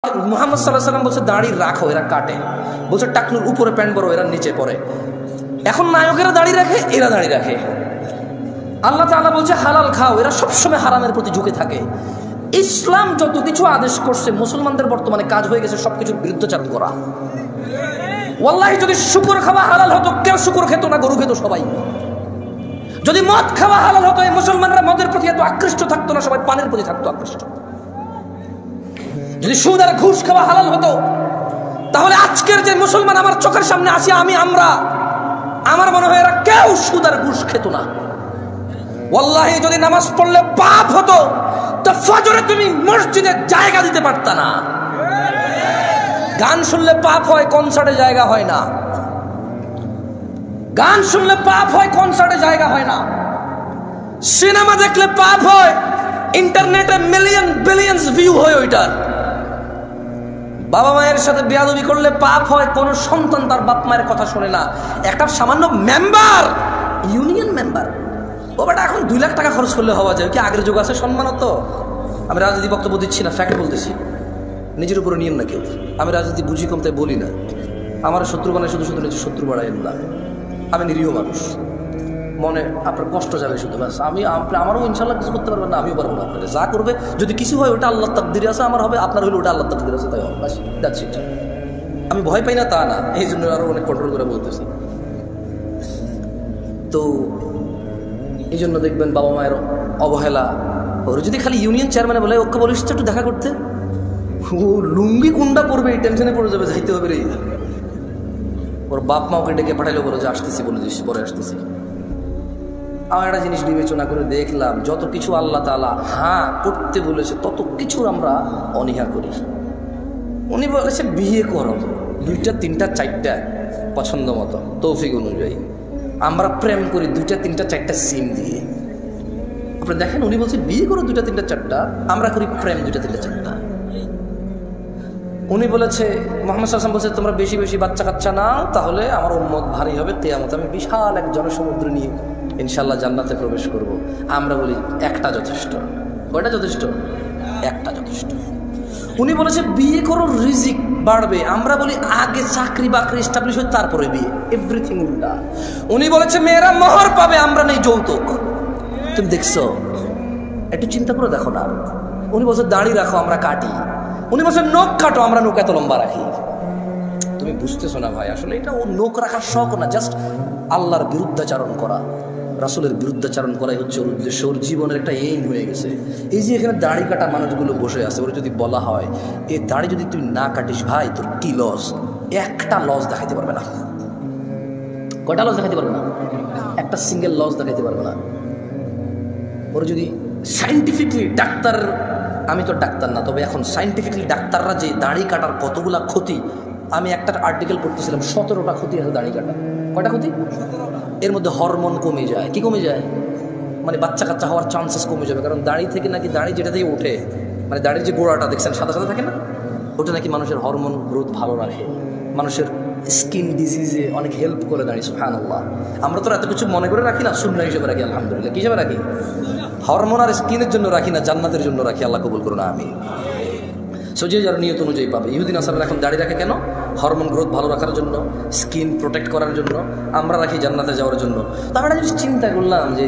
মুহাম্মদ সাল্লাল্লাহু আলাইহি ওয়াসাল্লাম বলছে দাড়ি রাখো, এরা কাটে। বলছে টাকনুর উপরে প্যান্ট পরো, এরা নিচে পরে। এখন নায়কেরা দাড়ি রাখে, এরা দাড়ি রাখে। আল্লাহ তাআলা বলছে হালাল খাও, এরা সবসময় হারামের প্রতি ঝুঁকে থাকে। ইসলাম যত কিছু আদেশ করছে, মুসলমানদের বর্তমানে কাজ হয়ে গেছে সবকিছুর বিরুদ্ধাচারণ করা। ওয়াল্লাহি যদি শুকর খাওয়া হালাল হতো, কেউ শুকর খেত না, গরু খেত সবাই। যদি মদ খাওয়া হালাল হতো, এই মুসলমানরা মদের প্রতি এত আকৃষ্ট থাকতো না, সবাই পানের প্রতি থাকতো আকৃষ্ট। যদি সুদ আর ঘুষ খাওয়া হালাল হতো, তাহলে আজকের যে মুসলমান আমার চোখের সামনে আসি আমার মনে হয় এরা কেউ সুদ আর ঘুষ খেত না। ওয়াল্লাহি যদি নামাজ পড়লে পাপ হতো, তো ফজরে তুমি মসজিদে জায়গা দিতে পারতা না। গান শুনলে পাপ হয়, কনসার্টে জায়গা হয় না। গান শুনলে পাপ হয়, কনসার্টে জায়গা হয় না। সিনেমা দেখলে পাপ হয়, ইন্টারনেটে মিলিয়ন বিলিয়ন্স ভিউ হয় ওইটার। বাবা মায়ের সাথে বেয়াদবি করলে পাপ হয়, কোন সন্তান তার বাপ মায়ের কথা শোনে না। একটা সামান্য মেম্বার, ইউনিয়ন মেম্বার, ও বেটা এখন 2 লাখ টাকা খরচ করলে হওয়া যায় কি? আগের যুগ আছে সম্মানত। আমি রাজনীতি বক্তব্য দিচ্ছি না, ফ্যাক্ট বলতেছি, নিজের উপরে নিয়ম না কেউ। আমি রাজনীতি বুঝি কম, তাই বলি না। আমার শত্রু বানায় শুধু শুধু নিজের শত্রু বাড়াই না। আমি নিরীহ মানুষ, মনে আপনার কষ্ট যাবে শুধু, ব্যাস। আমারও ইনশাল্লাহ কিছু করতে পারবেন না, আমিও পারবো না। আপনাকে যা করবে, যদি কিছু হয় ওটা আল্লাহ তাকদীরে আছে, আমার হবে, আপনার হইলে ওটা আল্লাহ তাকদীরে আছে, তাই হবে। যাচ্ছি, আমি ভয় পাই না তা না, এই জন্য আরো অনেক কন্ট্রোল করে বলতেছি। তো এই জন্য দেখবেন বাবা মায়ের অবহেলা। ওর যদি খালি ইউনিয়ন চেয়ারম্যানে বলে ওকে বলিস একটু দেখা করতে, ও লুঙ্গি কুন্ডা পড়বে, এই টেনশনে পড়ে যাবে, যাইতে হবে রে। ওর বাপ মা ওকে ডেকে পাঠাইলো, বলো যে আসতেছি, বলে দিস পরে আসতেছি। আমার একটা জিনিস বিবেচনা করে দেখলাম, যত কিছু আল্লাহ তাআলা হ্যাঁ করতে বলেছে, তত কিছুর আমরা অনীহা করি। উনি বলেছে বিয়ে করো, 2টা 3টা 4টা পছন্দ মতো, তৌফিক অনুযায়ী। আমরা প্রেম করি 2টা 3টা 4টা সিম দিয়ে। আপনি দেখেন, উনি বলছে বিয়ে করো 2টা 3টা 4টা, আমরা করি প্রেম 2টা 3টা 4টা। উনি বলেছে, মুহাম্মদ সাল্লাল্লাহু আলাইহি ওয়াসাল্লাম বলছে তোমরা বেশি বেশি বাচ্চা কাচ্চা নাও, তাহলে আমার উম্মত ভারী হবে, কিয়ামতে আমি বিশাল এক জনসমুদ্র নিয়ে ইনশাল্লাহ জান্নাতে প্রবেশ করব। আমরা বলি একটা যথেষ্ট। কয়টা যথেষ্ট? একটা যথেষ্ট। উনি বলেছে বিয়ে করো, রিজিক বাড়বে, আমরা বলি আগে চাকরি বাকরি এস্টাবলিশ হয় তারপরে বিয়ে। এভরিথিং উল্টা। উনি বলেছে মেয়েরা মোহর পাবে, আমরা নেই যৌতুক। তুমি দেখছো? একটু চিন্তা করে দেখো না। উনি বলছে দাড়ি রাখো, আমরা কাটি। উনি বলছে নখ কাটো, আমরা নখ এত লম্বা রাখি। তুমি বুঝতেছো না ভাই, আসলে এটা ও নখ রাখার শখ না, জাস্ট আল্লাহর বিরুদ্ধাচারণ করা, রাসূলের বিরুদ্ধাচারণ করাই হচ্ছে ওর উদ্দেশ্য। ওর জীবনের একটা এইম হয়ে গেছে। এই যে এখানে দাড়ি কাটা মানুষগুলো বসে আছে, ওরা যদি বলা হয় এই দাড়ি যদি তুই না কাটিস ভাই তোর কি লস, একটা লস দেখাইতে পারবে না। কয়টা লস দেখাইতে পারবে না? একটা সিঙ্গেল লস দেখাইতে পারবে না। ওর যদি সাইন্টিফিকলি ডাক্তার, আমি তো ডাক্তার না, তবে এখন সাইন্টিফিকলি ডাক্তাররা যে দাড়ি কাটার কতগুলা ক্ষতি, আমি একটা আর্টিকেল পড়তেছিলাম, 17টা ক্ষতি আছে দাড়ি কাটা। কয়টা ক্ষতি? এর মধ্যে হরমোন কমে যায়। কি কমে যায়? মানে বাচ্চা কাচ্চা হওয়ার চান্সেস কমে যাবে। কারণ দাড়ি থেকে নাকি, দাড়ি যেটা থেকে ওঠে, মানে দাড়ির যে গোড়াটা দেখছেন সাদা সাদা থাকে না, ওটা নাকি মানুষের হরমোন গ্রোথ ভালো রাখে, মানুষের স্কিন ডিজিজে অনেক হেল্প করে দাঁড়িয়ে। সুবহানাল্লাহ। আমরা তো এত কিছু মনে করে রাখি না, সুন্নাহ হিসেবে রাখি। আলহামদুলিল্লাহ। কি হিসেবে রাখি? হরমোন আর স্কিনের জন্য রাখি না, জান্নাতের জন্য রাখি। আল্লাহ কবুল করুন, আমিন। যে যার নিয়ত অনুযায়ী পাবে। ইহুদি নাসারারা এখন দাড়ি রাখে কেন? হরমোন গ্রোথ ভালো রাখার জন্য, স্কিন প্রোটেক্ট করার জন্য। আমরা রাখি জান্নাতে যাওয়ার জন্য। তো আমরা জিনিস চিন্তা করলাম যে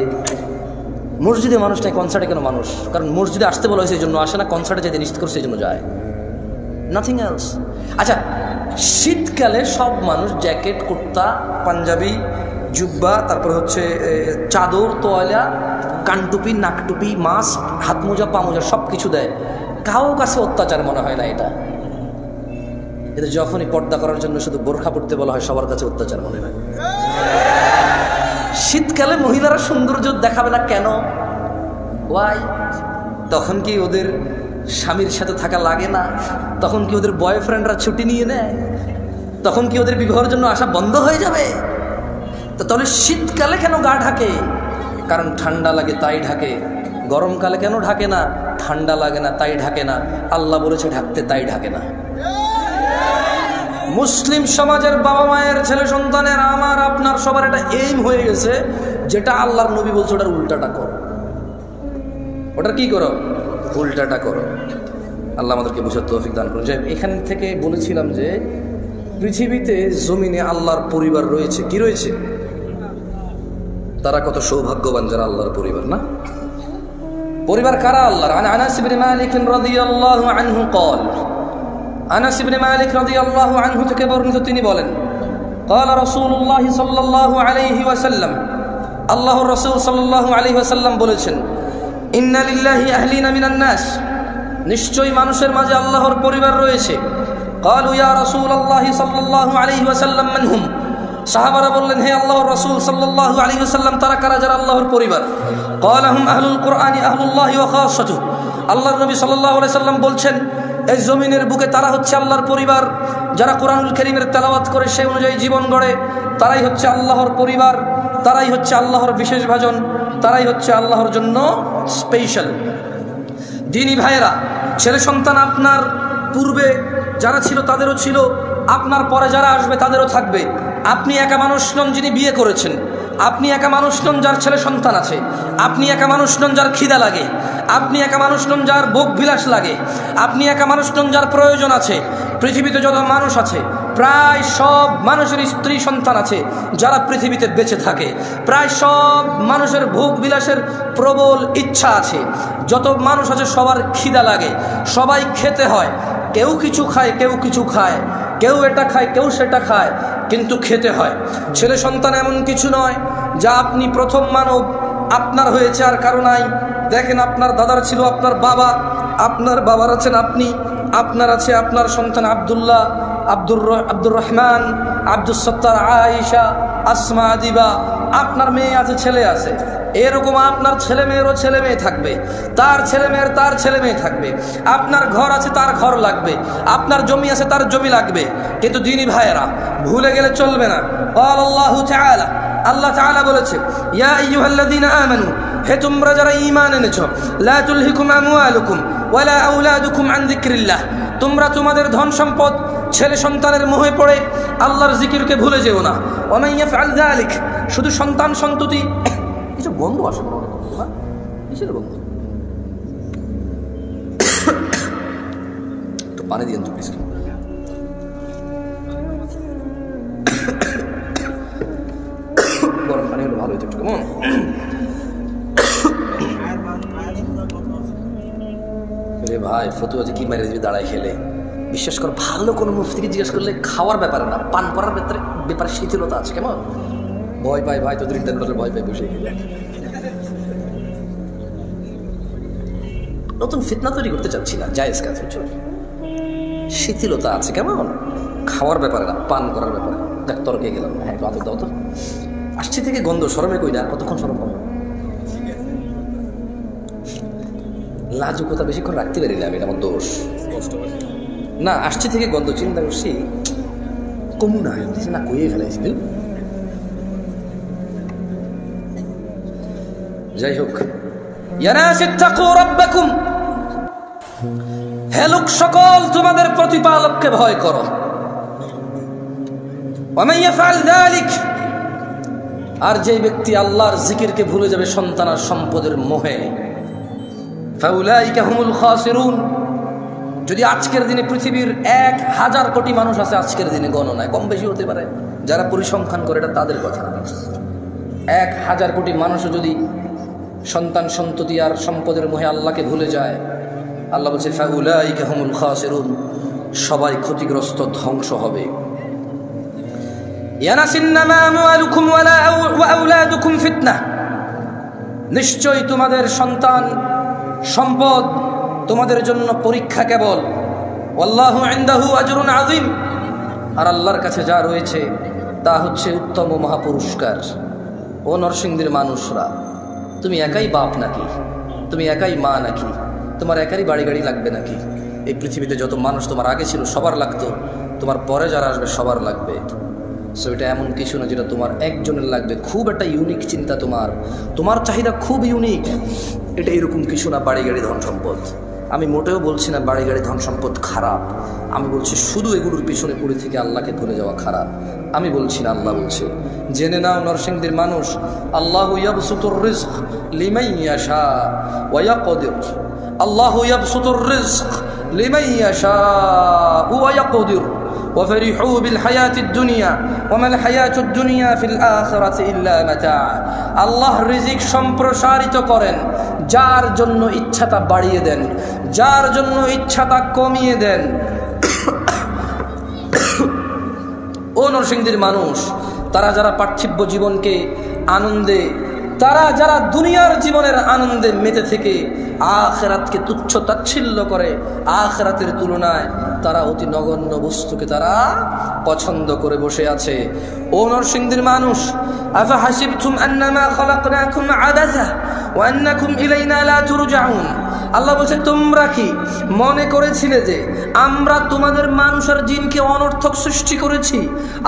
মসজিদে মানুষ নাই, কনসার্টে কেন মানুষ? কারণ মসজিদে আসতে বলা হয়েছে এই জন্য আসে না, কনসার্টে যেতে নিশ্চিত করছে এই জন্য যায়, নাথিং এলস। আচ্ছা, শীতকালে সব মানুষ জ্যাকেট, কুর্তা, পাঞ্জাবি, জুব্বা, তারপর হচ্ছে চাদর, তোয়ালা, কানটুপি, নাকটুপি, মাস্ক, হাত মোজা, পা মোজা সব কিছু দেয়। কারো কাছে অত্যাচার মনে হয় না এটা। এদের যখনই পর্দা করার জন্য শুধু বোরখা পড়তে বলা হয়, সবার কাছে অত্যাচার মনে হয়। শীতকালে মহিলারা সৌন্দর্য দেখাবে না কেন? ওয়াই? তখন কি ওদের স্বামীর সাথে থাকা লাগে না? তখন কি ওদের বয়ফ্রেন্ডরা ছুটি নিয়ে নেয়? তখন কি ওদের বিবাহের জন্য আসা বন্ধ হয়ে যাবে? তো তাহলে শীতকালে কেন গা ঢাকে? কারণ ঠান্ডা লাগে তাই ঢাকে। গরমকালে কেন ঢাকে না? ঠান্ডা লাগে না তাই ঢাকে না। আল্লাহ বলেছে ঢাকতে, তাই ঢাকে না। মুসলিম সমাজের বাবা মায়ের, ছেলে সন্তানের, আমার আপনার সবার একটা এইম হয়ে গেছে, যেটা আল্লাহর নবী বলছে ওটার উল্টাটা করো। ওটার কি করো? উল্টাটা করো। আল্লাহ আমাদেরকে বোঝার তৌফিক দান করুন। যাই এখান থেকে বলেছিলাম যে পৃথিবীতে জমিনে আল্লাহর পরিবার রয়েছে। কি রয়েছে? তারা কত সৌভাগ্যবান যারা আল্লাহর পরিবার। না পরিবার কারা? আল্লাহর। আনাস ইবনে মালিক রাদিয়াল্লাহু আনহু قال, আনাস ইবনে মালিক রাদিয়াল্লাহু আনহু থেকে বর্ণিত, তিনি বলেন قال রাসূলুল্লাহ সাল্লাল্লাহু আলাইহি ওয়াসাল্লাম, আল্লাহর রাসূল সাল্লাল্লাহু আলাইহি ওয়াসাল্লাম বলেছেন, ইন্না লিল্লাহি আহলিনা মিনান নাস, নিশ্চয়ই মানুষের মাঝে আল্লাহর পরিবার রয়েছে। ক্বালু ইয়া রাসূলুল্লাহ সাল্লাল্লাহু আলাইহি ওয়াসাল্লাম মান হুম, সাহাবারা বললেন, হে আল্লাহর রাসূল সাল্লাল্লাহু আলাইহি ওয়াসাল্লাম, তারা কারা যারা আল্লাহর পরিবার? ক্বালা হুম আহলুল কুরআনি আহলুল্লাহি ওয়া খাসাতুহু, আল্লাহর নবী সাল্লাল্লাহু আলাইহি ওয়াসাল্লাম বলছেন, এই জমিনের বুকে তারা হচ্ছে আল্লাহর পরিবার, যারা কোরআনুল কারীমের তেলাওয়াত করে সেই অনুযায়ী জীবন গড়ে, তারাই হচ্ছে আল্লাহর পরিবার, তারাই হচ্ছে আল্লাহর বিশেষ ভাজন, তারাই হচ্ছে আল্লাহর জন্য স্পেশাল। দিনী ভাইয়েরা, ছেলে সন্তান আপনার পূর্বে যারা ছিল তাদেরও ছিল, আপনার পরে যারা আসবে তাদেরও থাকবে। আপনি একা মানুষ নন যিনি বিয়ে করেছেন, আপনি একা মানুষ নন যার ছেলে সন্তান আছে, আপনি একা মানুষ নন যার খিদা লাগে, আপনি একা মানুষ নন যার ভোগ বিলাস লাগে, আপনি একা মানুষ নন যার প্রয়োজন আছে। পৃথিবীতে যত মানুষ আছে প্রায় সব মানুষের স্ত্রী সন্তান আছে যারা পৃথিবীতে বেঁচে থাকে, প্রায় সব মানুষের ভোগ বিলাসের প্রবল ইচ্ছা আছে। যত মানুষ আছে সবার খিদা লাগে, সবাই খেতে হয়, কেউ কিছু খায় কেউ কিছু খায়, কেউ এটা খায় কেউ সেটা খায়, কিন্তু খেতে হয়। ছেলে সন্তান এমন কিছু নয় যা আপনি প্রথম মানব, আপনার হয়েছে আর কারো নাই। দেখেন, আপনার দাদার ছিল আপনার বাবা, আপনার বাবার আছেন আপনি, আপনার আছে আপনার সন্তান আব্দুল্লাহ, আব্দুর রহমান, আব্দুল সত্তার, আয়েশা, আসমা, দিবা, আপনার মেয়ে আছে, ছেলে আছে। এরকম আপনার ছেলে মেয়েরও ছেলে মেয়ে থাকবে, তার ছেলে মেয়ের তার ছেলে মেয়ে থাকবে, আপনার ঘর আছে তার ঘর লাগবে, আপনার জমি আছে তার জমি লাগবে। কিন্তু দিনী ভাইয়েরা, ভুলে গেলে চলবে না। আল্লাহু তাআলা, আল্লাহ তাআলা বলেছে, ইয়া আইয়ুহাল্লাযীনা আমানু, হে তোমরা যারা ঈমান এনেছো, লা তুলহিকুম আমওয়ালুকুম ওয়ালা আওলাদুকুম আন যিকরিল্লাহ, তোমরা তোমাদের ধন সম্পদ ছেলে সন্তানের মোহে পড়ে আল্লাহর জিকিরকে ভুলে যেও না। ওয়া মান ইয়াফআল যালিক, শুধু সন্তান সন্ততি, কিছু গন্ধ আসে না, কিসের গন্ধ? একটু পানি দিন তো প্লিজ। গরম পানি হলে ভালো হতো একটু, কেমন? রে ভাই, ফতুয়া যে কি মারে দিবি দাঁড়ায় খেলে, বিশ্বাস কর, ভালো কোনো মুফতিকে জিজ্ঞেস করলে খাওয়ার ব্যাপারে না, পান করার ব্যাপারে শিথিলতা আছে। কেমন ভয় পাই ভাই, তোদের ইন্টারনেটের ভয় পাই বসে গেলে। নতুন ফিতনা তৈরি করতে চাচ্ছি না, জায়েজ কাজ, শিথিলতা আছে। কেমন খাওয়ার ব্যাপারে না, পান করার ব্যাপারে। দেখ তর্কে গেলাম, হ্যাঁ একটু আদর দাও তো। আসছে থেকে গন্ধ, শরমে কই না, কতক্ষণ শরম পাবো? লাজুকতা বেশিক্ষণ রাখতে পারি না আমি, এটা আমার দোষ না। আসছে থেকে গন্ধ, চিন্তা করছি কমু না, না কইয়ে ফেলাইছি। যাই হোক, হে লোক সকল, তোমাদের প্রতিপালককে ভয় করো। আর যে ব্যক্তি আল্লাহর জিকিরকে ভুলে যাবে সন্তান আর সম্পদের মোহে, ফাউলাইকা হুমুল খাসিরুন। যদি আজকের দিনে পৃথিবীর 1000 কোটি মানুষ আছে, আজকের দিনে গণনায় কম বেশি হতে পারে, যারা পরিসংখ্যান করে, এটা তাদের কথা। 1000 কোটি মানুষও যদি সন্তান সন্ততি আর সম্পদের মোহে আল্লাহকে ভুলে যায়, আল্লাহ বলছে ফাউলাইকা হুমুল খাসিরুন, সবাই ক্ষতিগ্রস্ত, ধ্বংস হবে। ইয়ানাসিন্নামা আমওয়ালুকুম ওয়া আওলাদুকুম ফিতনাহ, নিশ্চয়ই তোমাদের সন্তান সম্পদ তোমাদের জন্য পরীক্ষা কেবল। ওয়াল্লাহু ইনদাহু আজরুন আযীম, আর আল্লাহর কাছে যা রয়েছে তা হচ্ছে উত্তম মহাপুরস্কার। ও নরসিংদীর মানুষরা, তুমি একাই বাপ নাকি? তুমি একাই মা নাকি? তোমার একারই বাড়ি গাড়ি লাগবে নাকি? এই পৃথিবীতে যত মানুষ তোমার আগে ছিল সবার লাগতো, তোমার পরে যারা আসবে সবার লাগবে। সো এটা এমন কিছু না যেটা তোমার একজনের লাগবে, খুব একটা ইউনিক চিন্তা, তোমার চাহিদা খুব ইউনিক। এটা এরকম কিছু না বাড়ি গাড়ি ধন সম্পদ। আমি মোটেও বলছি না বাড়ি গাড়ি ধন সম্পদ খারাপ, আমি বলছি শুধু এগুলোর পিছনে পড়ে থেকে আল্লাহকে ভুলে যাওয়া খারাপ। আমি বলছি না, আল্লাহ বলছে। জেনে নাও নরসিংদীর মানুষ, আল্লাহু ইয়াবসুতুর রিজক লিমান ইয়াশা ওয়া ইয়াকদির, আল্লাহু ইয়াবসুতুর রিজক লিমান ইয়াশাউ ওয়া ইয়াকদির وفرحوا بالحياة الدنيا وما الحياة الدنيا في الآخرة إلا متاع আল্লাহ রিজিক সম্প্রসারিত করেন যার জন্য ইচ্ছাটা বাড়িয়ে দেন, যার জন্য ইচ্ছাটা কমিয়ে দেন। ও নরসিংদীর মানুষ, তারা যারা পার্থিব জীবনকে আনন্দে, তারা যারা দুনিয়ার জীবনের আনন্দে মেতে থেকে আখিরাতকে তুচ্ছ তাচ্ছিল্য করে, আখিরাতের তুলনায় তারা অতি নগণ্য বস্তুকে তারা পছন্দ করে বসে আছে। ও নরসিংদীর মানুষ, আফা হাসিবতুম আন্নামা খলাকনাকুম আবাসা ওয়া আন্নাকুম ইলাইনা লা তুরজাউন। আল্লাহ বলছে, তোমরা কি মনে করেছিলে যে আমরা তোমাদের মানুষ আর জিনকে অনর্থক সৃষ্টি করেছি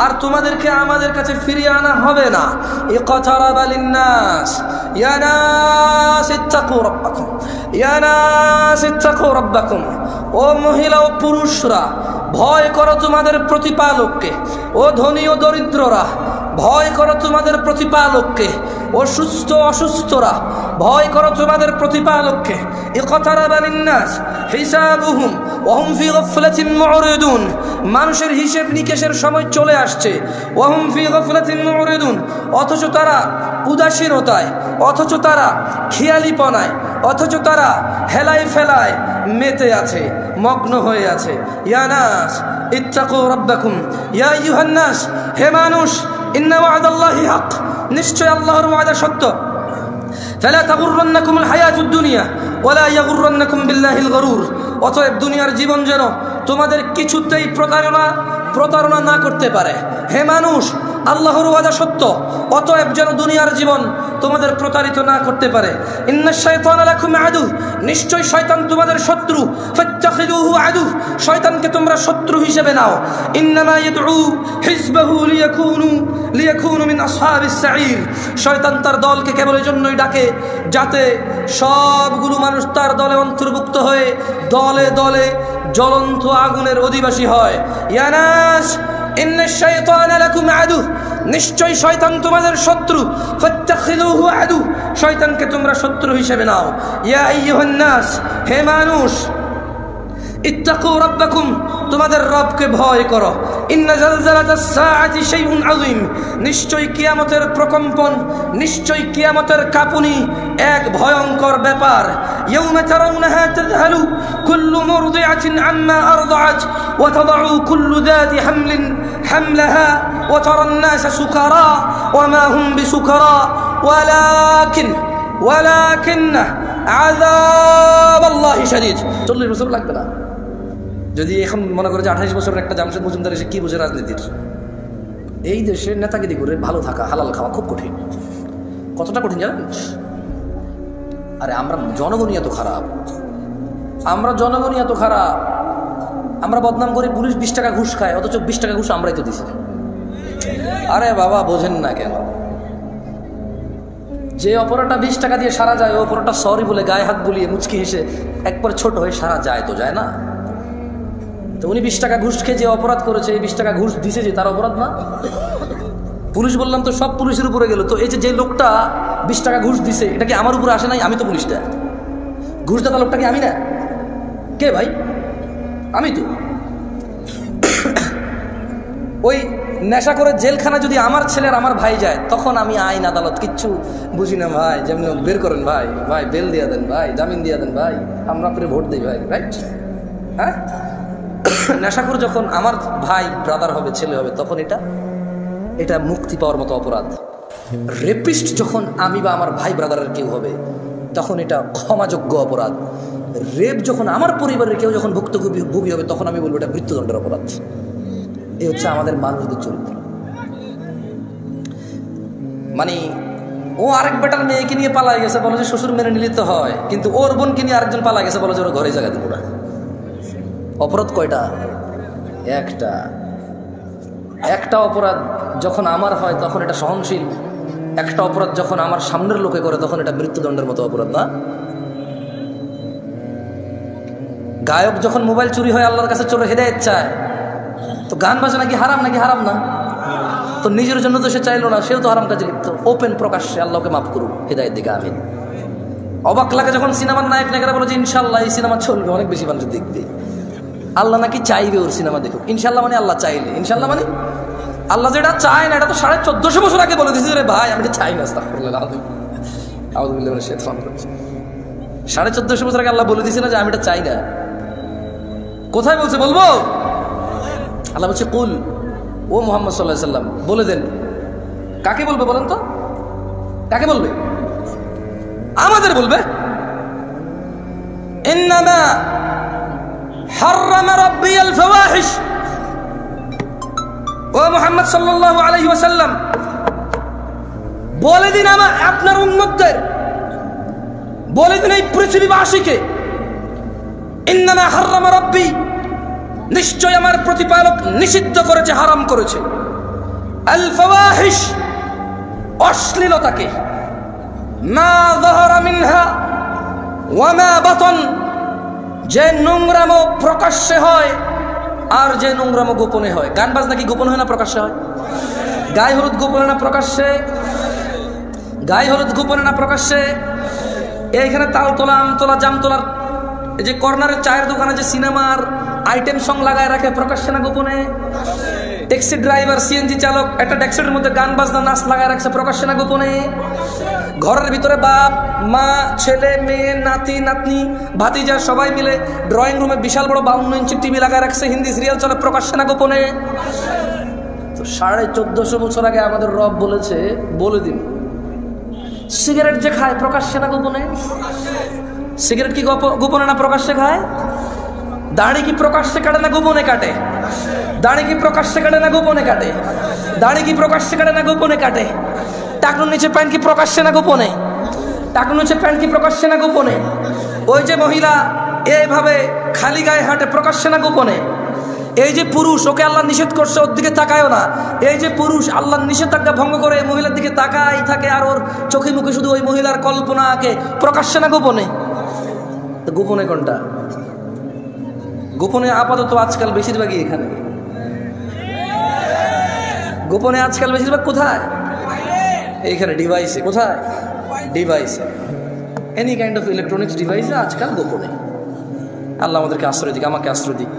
আর তোমাদেরকে আমাদের কাছে ফিরিয়ে আনা হবে না? ইকতারাবা লিন্নাস ইয়া নাস ইত্তাকু রাব্বাকুম ইয়া নাস ইত্তাকু রাব্বাকুম। ও মহিলা ও পুরুষরা, ভয় করো তোমাদের প্রতিপালককে। ও ধনী ও দরিদ্ররা, ভয় করো তোমাদের প্রতিপালককে। ও সুস্থ অসুস্থরা, ভয় করো তোমাদের প্রতিপালককে। ইকতারাবা লিন্নাস হিসাবুহুম ওয়া হুম ফি গাফলাতিন মুরিদুন। মানুষের হিসাব নিকেশের সময় চলে আসছে। ওয়া হুম ফি গাফলাতিন মুরিদুন, অথচ তারা উদাসীনতায়, অথচ তারা খেয়ালিপনায়, অথচ তারা হেলায় ফেলায় মেতে আছে, মগ্ন হয়ে আছে। ইয়া নাস ইত্তাকু রাব্বাকুম ইয়া আইয়ুহান নাস, হে মানুষ, ইন্না ওয়া'দাল্লাহি হক, নিশ্চয় আল্লাহর ওয়াদা সত্য। ফালা তাগুররান্নাকুমুল হায়াতুদ দুনিয়া ওয়ালা ইয়াগুররান্নাকুম বিল্লাহিল গরুর। অতএব দুনিয়ার জীবন যেন তোমাদের কিছুতেই প্রতারণা না করতে পারে। হে মানুষ, আল্লাহর ওয়াদা সত্য, অতএব যেন দুনিয়ার জীবন তোমাদের প্রতারিত না করতে পারে। ইন্নাশ শাইতানা লাকুম আদু, নিশ্চয় শয়তান তোমাদের শত্রু। ফাত্তাখিযুহু আদু, শয়তানকে তোমরা শত্রু হিসেবে নাও। ইন্নামা ইয়াদউ হিজবাহু লিয়াকুনু মিন আসহাবিস সাঈর। শয়তান তার দলকে কেবল এজন্যই ডাকে যাতে সবগুলো মানুষ তার দলে অন্তর্ভুক্ত হয়ে দলে দলে জ্বলন্ত আগুনের অধিবাসী হয়। ইয়া নাস ইন্নাশ শাইতানা লাকুম আদু, নিশ্চয় শয়তান তোমাদের শত্রু। ফাত্তাখিযুহু আদু, শয়তানকে তোমরা শত্রু হিসেবে নাও। ইয়া আইয়ুহান নাস, হে মানুষ, ইত্তাকু রাব্বাকুম, তোমাদের রবকে ভয় করো। ইন্না জালজালাতাস সাআতি শাইউন আযীম, নিশ্চয় কিয়ামতের প্রকম্পন, নিশ্চয় কিয়ামতের কাঁপুনি এক ভয়ঙ্কর ব্যাপার। ইয়াউমা তারাউনাহা তাযহালু কুল্লু মুরদিআতিন আম্মা আরদাআত ওয়া তাদাউ কুল্লু যাতি হামলিন হামলাহা ওয়া তারান নাসা সুকারা ওয়া মা হুম বিসুকারা ওয়ালাকিন্না আযাবাল্লাহি শাদীদ। 40 বছর লাগবে না। যদি এখন মনে করে যে 28 বছরের একটা জামশেদ মজুমদার এসে কি বোঝে রাজনীতির, এই দেশে নেতাগিরি করে ভালো থাকা, হালাল খাওয়া খুব কঠিন। কতটা কঠিন জানেন? আরে আমরা জনগণই এত খারাপ, আমরা বদনাম করি পুলিশ 20 টাকা ঘুষ খায়, অথচ 20 টাকা ঘুষ আমরাই তো দিছি। আরে বাবা, বোঝেন না কেন? যে অপরাধটা 20 টাকা দিয়ে সারা যায়, ও অপরাধটা সরি বলে গায়ে হাত বুলিয়ে মুচকি হেসে একবার ছোট হয়ে সারা যায় তো যায় না? তো উনি 20 টাকা ঘুষ খেয়ে যে অপরাধ করেছে, এই 20 টাকা ঘুষ দিছে যে তার অপরাধ না? পুলিশ বললাম তো সব পুলিশের উপরে গেল, তো এই যে লোকটা 20 টাকা ঘুষ দিছে, এটা কি আমার উপরে আসে নাই? আমি তো পুলিশটা, ঘুষ দেওয়া লোকটা কি আমি না? কে ভাই? আমি তো। ওই নেশা করে জেলখানা যদি আমার ছেলের আমার ভাই যায়, তখন আমি আইন আদালত কিচ্ছু বুঝি না ভাই। যেমন বের করেন ভাই, বেল দিয়ে দেন ভাই, জামিন দিয়ে দেন ভাই, আমরা আপনার ভোট দিই ভাই, রাইট? হ্যাঁ, নেশাখোর যখন আমার ভাই ব্রাদার হবে, ছেলে হবে, তখন এটা মুক্তি পাওয়ার মতো অপরাধ। রেপিস্ট যখন আমি বা আমার ভাই ব্রাদারের কেউ হবে, তখন এটা ক্ষমাযোগ্য অপরাধ। রেপ যখন আমার পরিবারের কেউ যখন ভুক্তভোগী হবে, তখন আমি বলবো এটা মৃত্যুদণ্ডের অপরাধ। এই হচ্ছে আমাদের মানুষদের চরিত্র। মানে ও আরেক বেটার মেয়েকে নিয়ে পালাই গেছে, বলো যে শ্বশুর মেনে নিলে তো হয়, কিন্তু ওর বোনকে নিয়ে আরেকজন পালাই গেছে, বলো যে ওর ঘরে জায়গা দিব না। অপরাধ কয়টা? একটা অপরাধ যখন আমার হয় তখন এটা সহনশীল, একটা অপরাধ যখন আমার সামনের লোকে করে তখন এটা মৃত্যুদণ্ডের মতো অপরাধ না? গায়ক যখন মোবাইল চুরি হয় আল্লাহর কাছে চলে হেদায়েত চায়, তো গান বাজনা কি হারাম নাকি? হারাম না? তো নিজের জন্য তো সে চাইলো না, সেও তো হারাম কাজে লিপ্ত। ওপেন প্রকাশ্যে আল্লাহকে মাফ করুন, হেদায়েত দিকে আমিন। অবাক লাগে যখন সিনেমার নায়ক নায়িকারা বলে যে ইনশাআল্লাহ এই সিনেমা চলবে, অনেক বেশি মানুষ দেখবে। আল্লাহ নাকি চাইবে ওর সিনেমা দেখুক। ইনশাল্লাহ মানে আল্লাহ চাইলে, ইনশাল্লাহ মানে আল্লাহ যেটা চায় না, এটা তো 1450 বছর আগে বলে দিয়েছে রে ভাই, আমি এটা চাই না। আস্তাগফিরুল্লাহ, 1450 বছর আগে আল্লাহ বলে দিয়েছে না যে আমি এটা চাই না। কোথায় বলছে বলবো? আল্লাহ বলছে কুল, ও মুহাম্মদ সাল্লাল্লাহু আলাইহি সাল্লাম বলে দেন। কাকে বলবে বলেন তো? কাকে বলবে? আমাদের বলবে। ইন্নামা হাররামা রাব্বিয়াল ফাওয়াহিশ, ও মুহাম্মদ সাল্লাল্লাহু আলাইহি ওয়াসাল্লাম বলে দিন আপনার উম্মতদের, বলে দিন এই পৃথিবীবাসীকে, ইন্নামা হাররামা রাব্বি, নিশ্চয় আমার প্রতিপালক নিষিদ্ধ করেছে, হারাম করেছে, আল ফাওয়াহিশ, অশ্লীলতাকে, মা যাহারা মিনহা ওয়া মা বাতন, যে নোংরামো প্রকাশ্যে হয় আর যে নোংরামো গোপনে হয়। গান বাজনা কি গোপন হয় না প্রকাশ্যে হয়? গায়ে হলুদ গোপনে না প্রকাশ্যে? গায়ে হলুদ গোপনে না প্রকাশ্যে? এইখানে তালতলা, আমতলা, জামতলার এই যে কর্নারের চায়ের দোকানে যে সিনেমার আইটেম সং লাগায় রাখে, প্রকাশ্যে না গোপনে? ট্যাক্সি ড্রাইভার, সিএনজি চালক একটা ট্যাক্সির মধ্যে গান বাজনা নাচ লাগায় রাখছে, প্রকাশ্যে না গোপনে? ঘরের ভিতরে বাপ মা, ছেলে মেয়ে, নাতি নাতনি, ভাতিজা সবাই মিলে ড্রয়িং রুমে বিশাল বড় 52 ইঞ্চি টিভি লাগায় রাখছে, হিন্দি সিরিয়াল চলে, প্রকাশ্যে না গোপনে? তো 1450 বছর আগে আমাদের রব বলেছে বলে দিন। সিগারেট যে খায় প্রকাশ্যে না গোপনে? সিগারেট কি গোপনে না প্রকাশ্যে খায়? দাড়ি কি প্রকাশ্যে কাটে না গোপনে কাটে? দাড়ি কি প্রকাশ্যে কাটে না গোপনে কাটে? দাড়ি কি প্রকাশ্যে কাটে না গোপনে কাটে? টাকনুর নিচে প্যান্ট কি প্রকাশ্যে না গোপনে? টাকনুর নিচে প্যান্ট কি প্রকাশ্যে না গোপনে? ওই যে মহিলা এইভাবে খালি গায়ে হাঁটে, প্রকাশ্যে না গোপনে? এই যে পুরুষ, ওকে আল্লাহ নিষেধ করছে ওর দিকে তাকায়ও না, এই যে পুরুষ আল্লাহর নিষেধাজ্ঞা ভঙ্গ করে মহিলার দিকে তাকাই থাকে আর ওর চোখে মুখে শুধু ওই মহিলার কল্পনা আঁকে, প্রকাশ্যে না গোপনে? তো গোপনে কোনটা? গোপনে আপাতত আজকাল বেশিরভাগই এখানে। গোপনে আজকাল বেশিরভাগ কোথায়? এইখানে ডিভাইসে। কোথায়? ডিভাইসে, এনি কাইন্ড অফ ইলেকট্রনিক্স ডিভাইসে আজকাল গোপনে। আল্লাহ আমাদেরকে আশ্রয় দিক, আমাকে আশ্রয় দিক।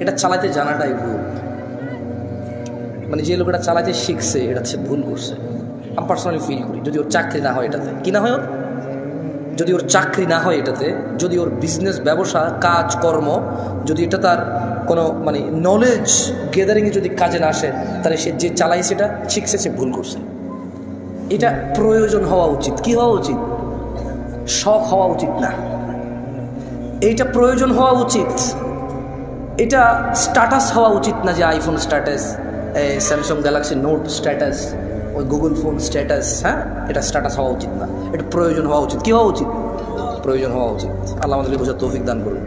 এটা চালাতে জানাটাই ভুল। মানে যে লোকটা চালাতে শিখছে এটা সে ভুল করছে, আমি পার্সোনালি ফিল করি। যদি ওর চাকরি না হয় এটাতে, কি না হয় ওর, যদি ওর চাকরি না হয় এটাতে, যদি ওর বিজনেস, ব্যবসা, কাজ কর্ম, যদি এটা তার কোনো মানে নলেজ গেদারিংয়ে যদি কাজে না আসে, তাহলে সে যে চালাই সেটা শিখছে সে ভুল করছে। এটা প্রয়োজন হওয়া উচিত। কি হওয়া উচিত? শখ হওয়া উচিত না, এইটা প্রয়োজন হওয়া উচিত। এটা স্ট্যাটাস হওয়া উচিত না যে iPhone status, Samsung Galaxy note status, ওই গুগল ফোন স্ট্যাটাস। হ্যাঁ, এটা স্ট্যাটাস হওয়া উচিত না, এটা প্রয়োজন হওয়া উচিত। কি হওয়া উচিত? প্রয়োজন হওয়া উচিত। আল্লাহ আমাদেরকে বোঝার তৌফিক দান করুন।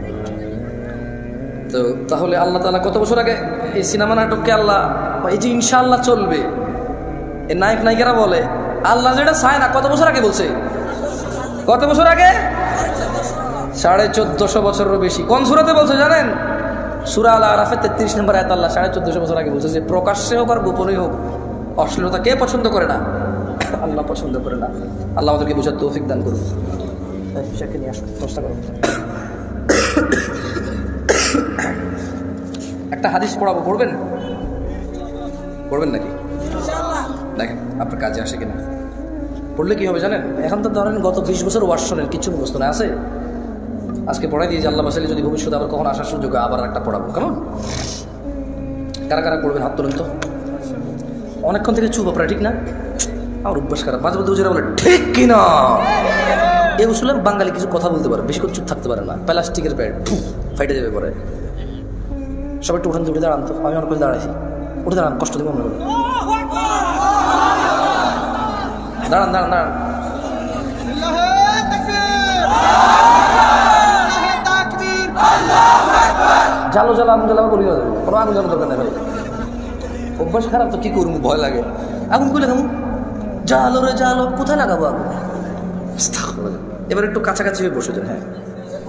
তো তাহলে আল্লাহ তাআলা কত বছর আগে এই সিনেমা নাটককে আল্লাহ, এই যে ইনশাআল্লাহ চলবে, এই নায়ক নায়িকারা বলে আল্লাহ যেটা চায় না, কত বছর আগে বলছে? কত বছর আগে? 1450 বছরেরও বেশি। কোন সূরাতে বলছে জানেন? সূরা আল আরাফের 33 নম্বর আয়াত আল্লাহ 1450 বছর আগে বলছে যে প্রকাশ্যে হোক আর গোপনে হোক অশ্লীলতা কে পছন্দ করে না? আল্লাহ পছন্দ করে না। আল্লাহ আমাদেরকে বোঝার তৌফিক দান করুন। একটা হাদিস পড়াবো, পড়বেন? পড়বেন নাকি? দেখেন আপনার কাজে আসে কিনা। পড়লে কি হবে জানেন? এখন তো ধরেন গত 20 বছর ওয়ার্শনের কিছু মুখস্থ না আছে, আজকে পড়াই দিয়ে যে আল্লাহ বাসালে যদি ভবিষ্যতে আবার কখন আসার সুযোগ আবার একটা পড়াবো। কেমন? কারা কারা পড়বেন হাত তোলেন তো। অনেকক্ষণ থেকে চুপ আপনারা, ঠিক না? আমার অভ্যাস খারাপ, মাঝে মধ্যে বলে ঠিক কিনা। এই উসুলে বাঙালি কিছু কথা বলতে পারে, বেশি করে চুপ থাকতে পারে না। প্লাস্টিকের প্যাড ফাইটে যাবে পরে। সবাই একটু উঠান, উঠে দাঁড়ান তো। আমি অনেক করে দাঁড়াইছি, উঠে দাঁড়ান, কষ্ট দেবো মনে করে। দাঁড়ান দাঁড়ান দাঁড়ান। জালো জালো আগুন জ্বালাবো বলি যাবে, কোনো আগুন জ্বালানো দরকার নেই ভাই। অভ্যাস খারাপ তো কি করবো, ভয় লাগে। আগুন কই লাগাবো? জালো রে জালো, কোথায় লাগাবো আগুন? এবার একটু কাছাকাছি হয়ে বসে যান। হ্যাঁ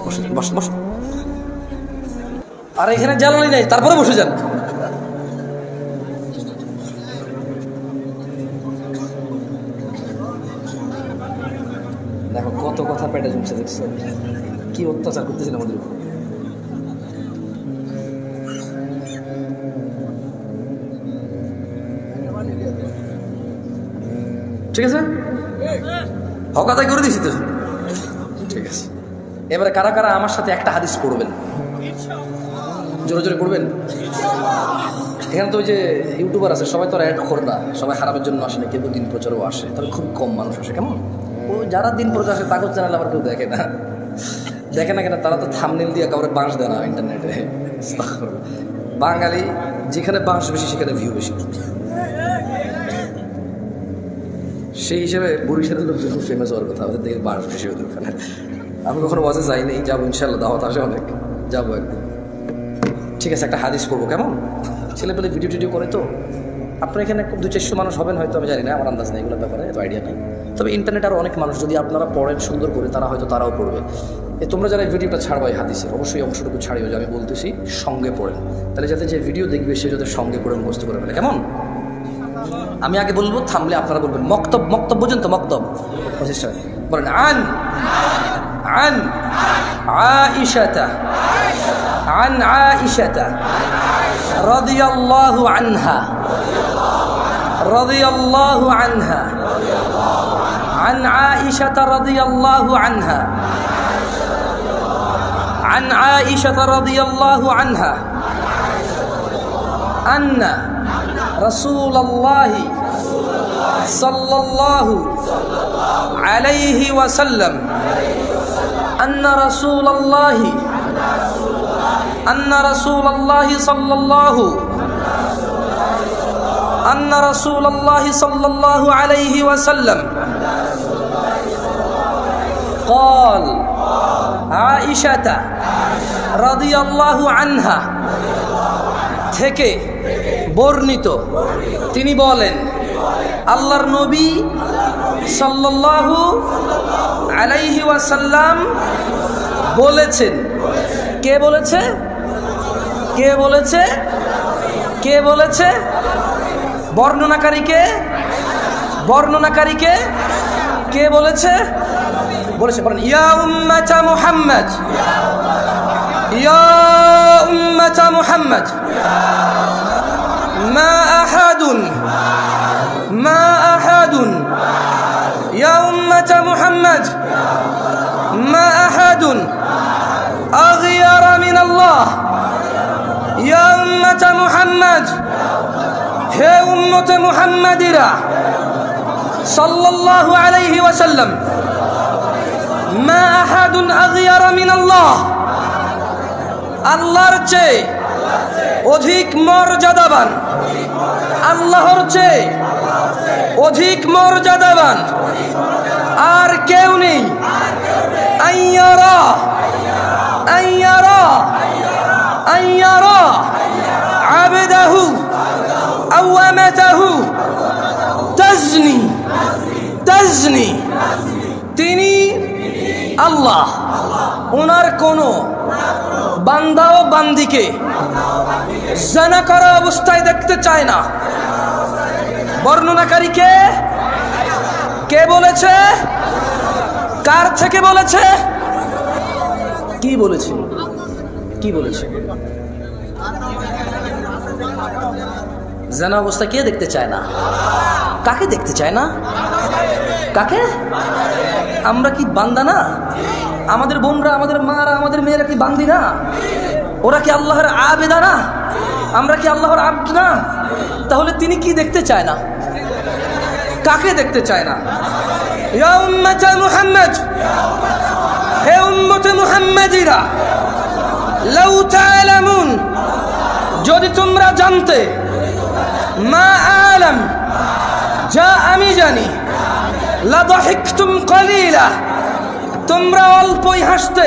বসে যান, বস বস। আর এখানে জ্বালানি নাই, তারপরে বসে যান। দেখো কত কথা পেটে জমছে, দেখছো কি অত্যাচার করতেছিল আমাদের উপর। ঠিক আছে, হকাতাই করে দিছি তো, ঠিক আছে। এবারে কারা কারা আমার সাথে একটা হাদিস পড়বেন, জোরে জোরে পড়বেন। এখানে তো ওই যে ইউটিউবার আছে, সবাই তো অ্যাড করে না, সবাই হারামের জন্য আসে না, কেউ দিন প্রচারও আসে, তবে খুব কম মানুষ আসে। কেমন ও যারা দিন প্রচার আসে তাগর চ্যানেল আবার কেউ দেখে না, দেখে না কেন, তারা তো থাম্বনেল দিয়ে কাউরে বাঁশ দেয় না ইন্টারনেটে। বাঙালি যেখানে বাঁশ বেশি সেখানে ভিউ বেশি, সেই হিসেবে বরিশালের লোকজন খুব ফেমাস হওয়ার কথা, আমাদের দেখে বাঁশ বেশি ওদের ওখানে। আমি কখনো ওয়াজে যাইনি, যাবো ইনশাল্লাহ, দাওয়াত আসে অনেক, যাবো একদিন। ঠিক আছে, একটা হাদিস পড়বো। কেমন ছেলেপেলে ভিডিও টিডিও করে তো, আপনার এখানে 200-400 মানুষ হবেন হয়তো, আমি জানি না, আমার আন্দাজ নেই এগুলোর ব্যাপারে, এত আইডিয়া নেই। তবে ইন্টারনেট আরও অনেক মানুষ, যদি আপনারা পড়েন সুন্দর করে, তারা হয়তো তারাও পড়বে। তোমরা যারা এই ভিডিওটা ছাড়বো এই হাদিসে, অবশ্যই অংশটুকু ছাড়িও, যে আমি বলতেছি সঙ্গে পড়েন, তাহলে যাতে যে ভিডিও দেখবে সে যাতে সঙ্গে পড়ে মুখস্থ করে ফেলে। কেমন, আমি আগে বলবো, থামলে আপনারা বলবেন। মক্তব, মক্তব বোঝেন তো, মক্তব বলেন। আন আন আয়েশাতা عن عائشة رضي الله عنها رضي الله عنها عن عائشة رضي الله عنها عن عائشة رضي الله عنها أن رسول الله صلى الله عليه وسلم أن رسول الله أن رسول الله صلى الله أن رسول الله صلى الله عليه وسلم قال عائشة رضي الله عنها থেকে বর্ণিত, তিনি বলেন আল্লাহর নবী সাল্লাল্লাহু আলাইহি ওয়াসাল্লাম বলেছেন। কে বলেছে? কে বলেছে? কে বলেছে? বর্ণনাকারীকে, বর্ণনাকারীকে কে বলেছে? বলেছে, বলেন ইয়া উম্মাতা মুহাম্মদ, ইয়া উম্মাতা মুহাম্মদ মা আহাদুন, মা আহাদুন, ইয়া উম্মাতা মুহাম্মদ মা আহাদুন أغير من الله يا أمة محمد হে উম্মত মুহাম্মাদিরা সাল্লাল্লাহু আলাইহি ওয়াসাল্লাম মা আহাদুন আগিয়ারা মিন আল্লাহ, আল্লাহর চেয়ে অধিক মর্যাদাবান, আল্লাহর চেয়ে অধিক মর্যাদাবান আর কেউ নেই। আইয়ারা আইয়ারা আইয়ারা আবদাহু আও আমাতাহু তাজনি তাজনি, তিনি আল্লাহ ওনার কোন বান্দা ও বান্দিকে জানা করা অবস্থায় দেখতে চায় না। বর্ণনাকারীকে কে বলেছে? কার থেকে বলেছে? কি বলেছে? কি বলেছে? জানা অবস্থা কে দেখতে চায় না? কাকে দেখতে চায় না? কাকে? আমরা কি বান্দা না? আমাদের বোনরা, আমাদের মারা, আমাদের মেয়েরা কি বান্দি না? ওরা কি আল্লাহর আবেদা না? আমরা কি আল্লাহর আব্দ না? তাহলে তিনি কি দেখতে চায় না? কাকে দেখতে চায় না? ইয়া উম্মাতা মুহাম্মদ, হে উম্মতে মুহাম্মাদিরা, লাউ তা'লামুন, যদি তোমরা জানতে, মা আলাম, যা আমি জানি, লা দাহিকতুম কলিলা, তোমরা অল্পই হাসতে,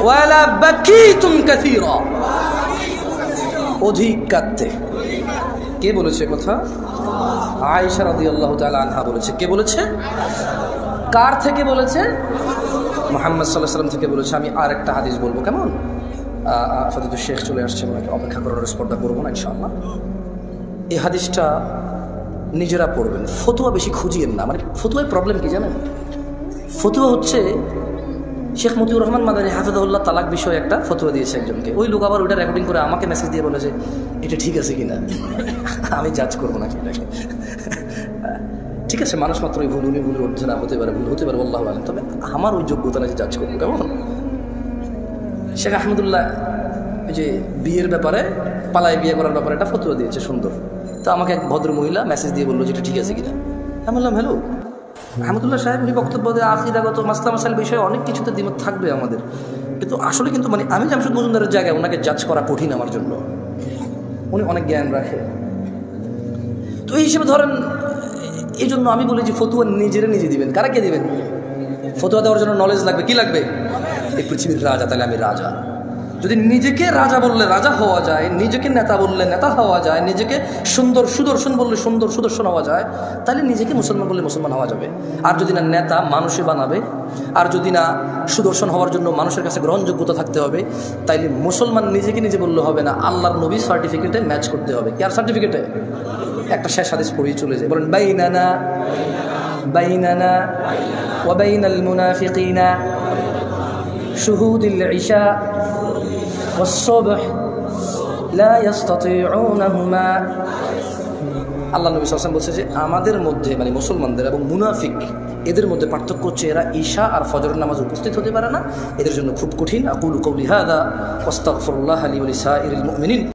ওয়ালা বাকিতুম কাসীরা, অধিক কাঁদতে। কে বলেছে কথা? আয়েশা রাদিয়াল্লাহু তাআলা আনহা বলেছে। কে বলেছে? কার থেকে বলেছে? মুহাম্মদ সাল্লাল্লাহু আলাইহি ওয়াসাল্লাম থেকে বলেছে। আমি আর একটা হাদিস বলবো, কেমন? ফাদিলুল শেখ চলে আসছে, ওনাকে অপেক্ষা করার স্পর্ধা করবো না ইনশাআল্লাহ। এই হাদিসটা নিজেরা পড়বেন, ফতুয়া বেশি খুঁজিয়েন না। মানে ফতুয়ায় প্রবলেম কি জানেন? ফতুয়া হচ্ছে, শেখ মতিউর রহমান মাদানী হাফিজাহুল্লাহ তালাক বিষয়ে একটা ফতুয়া দিয়েছে একজনকে, ওই লোক আবার ওইটা রেকর্ডিং করে আমাকে মেসেজ দিয়ে বলেছে এটা ঠিক আছে কিনা, আমি জাজ করবো না। ঠিক আছে, মানুষ মাত্রই ভুল, উনি ভুল করছে না, হতে পারে ভুল, হতে পারে আল্লাহু আলাম, তবে আমার ওই যোগ্যতা না যে জাজ করবো। কেমন শেখ আহমদুল্লাহ ওই যে বিয়ের ব্যাপারে, পালায় বিয়ে করার ব্যাপারে একটা ফতোয়া দিয়েছে সুন্দর। তো আমাকে এক ভদ্র মহিলা মেসেজ দিয়ে বললো যে এটা ঠিক আছে কিনা। আমি বললাম হ্যালো আহমদুল্লাহ সাহেব, উনি বক্তব্য দেয় আকিদাগত মাসলা মাসাইল বিষয়ে অনেক কিছুতে দ্বিমত থাকবে আমাদের, কিন্তু আসলে কিন্তু মানে আমি জামশেদ মজুমদারের জায়গায় ওনাকে জাজ করা কঠিন আমার জন্য, উনি অনেক জ্ঞান রাখে। তো এই হিসেবে ধরেন, এই জন্য আমি বলি যে ফতুয়া নিজেরা নিজে দিবেন। কারা কে দিবেন? ফতুয়া দেওয়ার জন্য নলেজ লাগবে। কি লাগবে? এই পৃথিবীর রাজা, তাহলে আমি রাজা। যদি নিজেকে রাজা বললে রাজা হওয়া যায়, নিজেকে নেতা বললে নেতা হওয়া যায়, নিজেকে সুন্দর সুদর্শন বললে সুন্দর সুদর্শন হওয়া যায়, তাহলে নিজেকে মুসলমান বললে মুসলমান হওয়া যাবে। আর যদি না নেতা মানুষে বানাবে, আর যদি না সুদর্শন হওয়ার জন্য মানুষের কাছে গ্রহণযোগ্যতা থাকতে হবে, তাইলে মুসলমান নিজেকে নিজে বললে হবে না, আল্লাহর নবী সার্টিফিকেটে ম্যাচ করতে হবে। কি আর সার্টিফিকেটে? একটা শেষ হাদিস পড়িয়ে চলে যায়, বলেন বাইনানা বাইনানা ওয়া বাইনাল মুনাফিকিনা শুহুদুল ইশা والصبح لا يستطيعونهما। আল্লাহ নবী সাল্লাল্লাহু আলাইহি ওয়াসাল্লাম বলছে যে আমাদের মধ্যে মানে মুসলমানদের এবং মুনাফিক এদের মধ্যে পার্থক্য হচ্ছে এরা ঈশা আর ফজরের নামাজ উপস্থিত হতে পারে না, এদের জন্য খুব কঠিন। আকুলু কওলি হাযা ওয়াস্তাগফিরুল্লাহ লি ওয়া লিসাইরিল মুমিনিন।